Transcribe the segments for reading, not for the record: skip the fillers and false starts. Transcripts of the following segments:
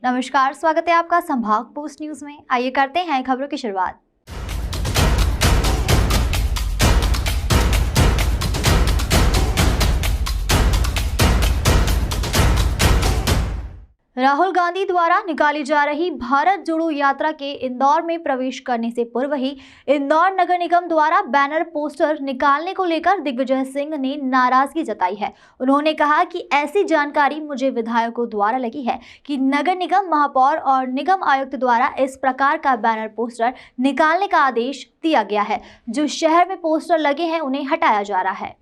नमस्कार, स्वागत है आपका संभाग पोस्ट न्यूज में। आइए करते हैं खबरों की शुरुआत। राहुल गांधी द्वारा निकाली जा रही भारत जोड़ो यात्रा के इंदौर में प्रवेश करने से पूर्व ही इंदौर नगर निगम द्वारा बैनर पोस्टर निकालने को लेकर दिग्विजय सिंह ने नाराजगी जताई है। उन्होंने कहा कि ऐसी जानकारी मुझे विधायकों द्वारा लगी है कि नगर निगम महापौर और निगम आयुक्त द्वारा इस प्रकार का बैनर पोस्टर निकालने का आदेश दिया गया है। जो शहर में पोस्टर लगे हैं उन्हें हटाया जा रहा है।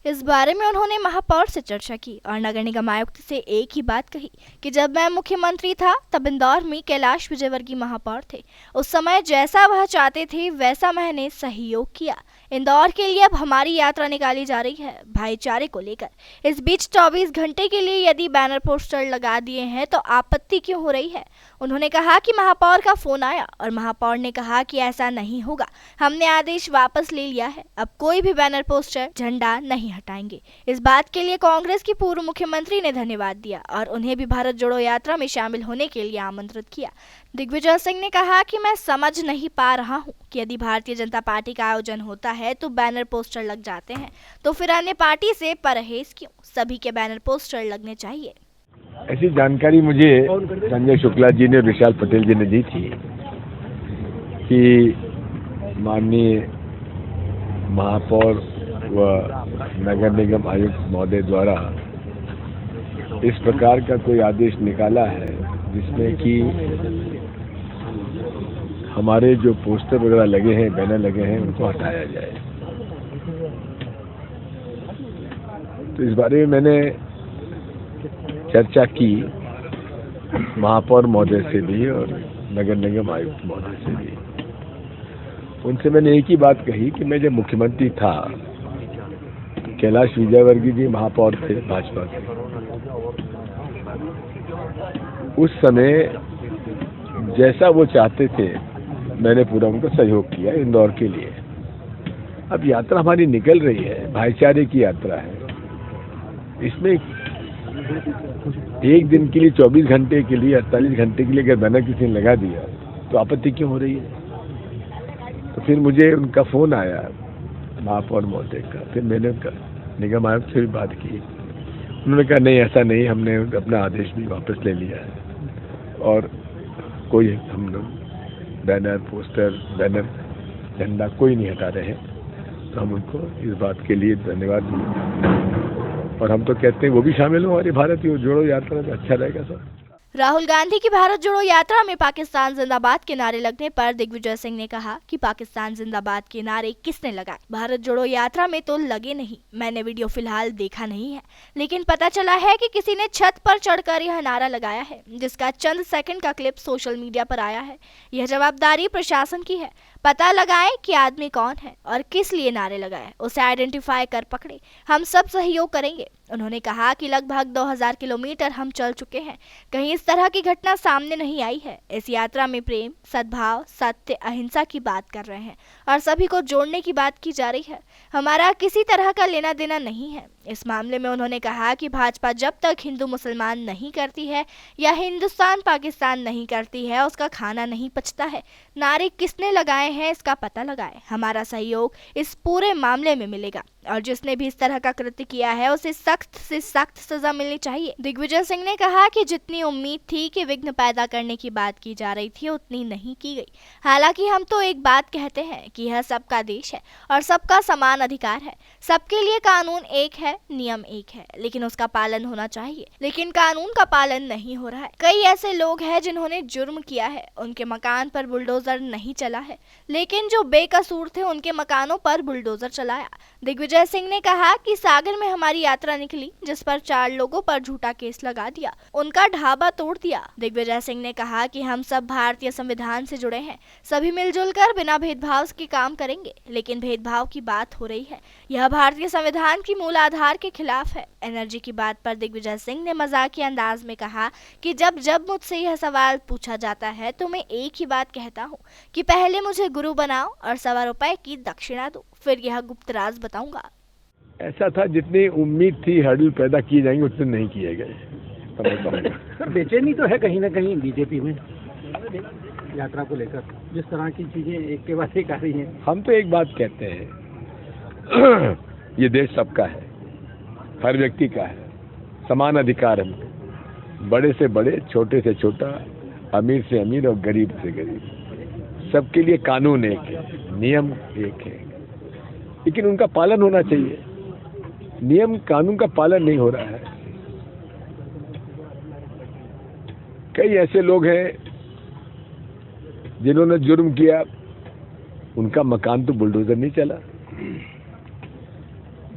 इस बारे में उन्होंने महापौर से चर्चा की और नगर निगम आयुक्त से एक ही बात कही कि जब मैं मुख्यमंत्री था तब इंदौर में कैलाश विजयवर्गीय महापौर थे। उस समय जैसा वह चाहते थे वैसा मैंने सहयोग किया। इंदौर के लिए अब हमारी यात्रा निकाली जा रही है भाईचारे को लेकर। इस बीच 24 घंटे के लिए यदि बैनर पोस्टर लगा दिए हैं तो आपत्ति क्यों हो रही है। उन्होंने कहा कि महापौर का फोन आया और महापौर ने कहा कि ऐसा नहीं होगा, हमने आदेश वापस ले लिया है, अब कोई भी बैनर पोस्टर झंडा नहीं हटाएंगे। इस बात के लिए कांग्रेस की पूर्व मुख्यमंत्री ने धन्यवाद दिया और उन्हें भी भारत जोड़ो यात्रा में शामिल होने के लिए आमंत्रित किया। दिग्विजय सिंह ने कहा कि मैं समझ नहीं पा रहा हूं कि यदि भारतीय जनता पार्टी का आयोजन होता है तो बैनर पोस्टर लग जाते हैं, तो फिर अन्य पार्टी से परहेज क्यों? सभी के बैनर पोस्टर लगने चाहिए। ऐसी जानकारी मुझे संजय शुक्ला जी ने, विशाल पटेल जी ने दी थी कि माननीय महापौर व नगर निगम आयुक्त महोदय द्वारा इस प्रकार का कोई आदेश निकाला है जिसमें कि हमारे जो पोस्टर वगैरह लगे हैं, बैनर लगे हैं, उनको हटाया जाए। तो इस बारे में मैंने चर्चा की महापौर महोदय से भी और नगर निगम आयुक्त महोदय से भी। उनसे मैंने एक ही बात कही कि मैं जब मुख्यमंत्री था, कैलाश विजयवर्गीय जी महापौर थे भाजपा के, उस समय जैसा वो चाहते थे मैंने पूरा उनका सहयोग किया इंदौर के लिए। अब यात्रा हमारी निकल रही है, भाईचारे की यात्रा है। इसमें एक दिन के लिए, 24 घंटे के लिए, 48 घंटे के लिए अगर बैनर किसी ने लगा दिया तो आपत्ति क्यों हो रही है। तो फिर मुझे उनका फोन आया महापौर महोदय का। फिर मैंने उनका निगम आयुक्त से भी बात की। उन्होंने कहा नहीं, ऐसा नहीं, हमने अपना आदेश भी वापस ले लिया है और कोई हम लोग बैनर पोस्टर, बैनर, झंडा कोई नहीं हटा रहे हैं। तो हम उनको इस बात के लिए धन्यवाद दें और हम तो कहते हैं वो भी शामिल हो हमारी भारत जोड़ो यात्रा में। अच्छा रहेगा सर। राहुल गांधी की भारत जोड़ो यात्रा में पाकिस्तान जिंदाबाद के नारे लगने पर दिग्विजय सिंह ने कहा कि पाकिस्तान जिंदाबाद के नारे किसने लगाए? भारत जोड़ो यात्रा में तो लगे नहीं। मैंने वीडियो फिलहाल देखा नहीं है, लेकिन पता चला है कि किसी ने छत पर चढ़कर यह नारा लगाया है, जिसका चंद सेकंड का क्लिप सोशल मीडिया पर आया है। यह जवाबदारी प्रशासन की है। पता लगाएं कि आदमी कौन है और किस लिए नारे लगाए, उसे आइडेंटिफाई कर पकड़े। हम सब सहयोग करेंगे। उन्होंने कहा कि लगभग 2000 किलोमीटर हम चल चुके हैं, कहीं इस तरह की घटना सामने नहीं आई है। इस यात्रा में प्रेम, सद्भाव, सत्य, अहिंसा की बात कर रहे हैं और सभी को जोड़ने की बात की जा रही है। हमारा किसी तरह का लेना देना नहीं है। इस मामले में उन्होंने कहा कि भाजपा जब तक हिंदू मुसलमान नहीं करती है या हिंदुस्तान पाकिस्तान नहीं करती है, उसका खाना नहीं पचता है। नारे किसने लगाए हैं इसका पता लगाए। हमारा सहयोग इस पूरे मामले में मिलेगा और जिसने भी इस तरह का कृत्य किया है उसे सख्त से सख्त सजा मिलनी चाहिए। दिग्विजय सिंह ने कहा कि जितनी उम्मीद थी कि विघ्न पैदा करने की बात की जा रही थी उतनी नहीं की गई। हालांकि हम तो एक बात कहते हैं कि यह सबका देश है और सबका समान अधिकार है। सबके लिए कानून एक है, नियम एक है, लेकिन उसका पालन होना चाहिए। लेकिन कानून का पालन नहीं हो रहा है। कई ऐसे लोग हैं जिन्होंने जुर्म किया है, उनके मकान पर बुलडोजर नहीं चला है, लेकिन जो बेकसूर थे उनके मकानों पर बुलडोजर चलाया। दिग्विजय सिंह ने कहा कि सागर में हमारी यात्रा निकली जिस पर 4 लोगों पर झूठा केस लगा दिया, उनका ढाबा तोड़ दिया। दिग्विजय सिंह ने कहा कि हम सब भारतीय संविधान से जुड़े हैं, सभी मिलजुल कर बिना भेदभाव के काम करेंगे, लेकिन भेदभाव की बात हो रही है, यह भारतीय संविधान की मूल आधार के खिलाफ है। एनर्जी की बात पर दिग्विजय सिंह ने मजाकिया अंदाज में कहा कि जब जब मुझसे यह सवाल पूछा जाता है तो मैं एक ही बात कहता हूँ कि पहले मुझे गुरु बनाओ और ₹1.25 रुपए की दक्षिणा दो, फिर यह गुप्त राज बताऊंगा। ऐसा था, जितनी उम्मीद थी हर्डल पैदा किए जाएंगे उतने नहीं किए गए। समय पाऊंगा। सर बेचैनी तो है कहीं ना कहीं बीजेपी में यात्रा को लेकर, जिस तरह की चीजें एक के बाद एक आ रही हैं। हम तो एक बात कहते हैं ये देश सबका है, हर व्यक्ति का है, समान अधिकार है, बड़े से बड़े, छोटे से छोटा, अमीर से अमीर और गरीब से गरीब, सबके लिए कानून एक है, नियम एक है, लेकिन उनका पालन होना चाहिए। नियम कानून का पालन नहीं हो रहा है। कई ऐसे लोग हैं जिन्होंने जुर्म किया, उनका मकान तो बुलडोजर नहीं चला।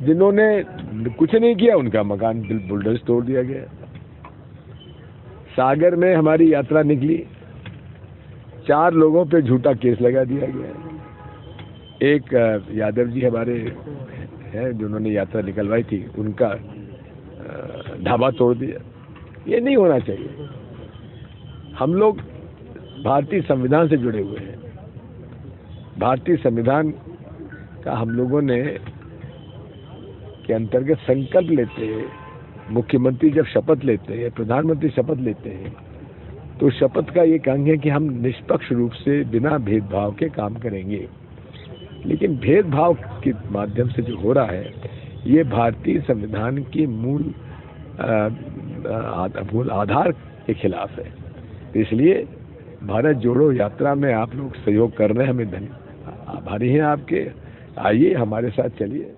जिन्होंने कुछ नहीं किया, उनका मकान बुलडोजर तोड़ दिया गया। सागर में हमारी यात्रा निकली, 4 लोगों पे झूठा केस लगा दिया गया। एक यादव जी हमारे हैं जिन्होंने यात्रा निकलवाई थी, उनका ढाबा तोड़ दिया। ये नहीं होना चाहिए। हम लोग भारतीय संविधान से जुड़े हुए हैं। भारतीय संविधान का हम लोगों ने के अंतर्गत संकल्प लेते हैं। मुख्यमंत्री जब शपथ लेते हैं, प्रधानमंत्री शपथ लेते हैं, तो शपथ का एक अंग है कि हम निष्पक्ष रूप से बिना भेदभाव के काम करेंगे। लेकिन भेदभाव के माध्यम से जो हो रहा है, ये भारतीय संविधान की मूल आधार के खिलाफ है। तो इसलिए भारत जोड़ो यात्रा में आप लोग सहयोग कर रहे हैं, हमें आभारी हैं आपके। आइए हमारे साथ चलिए।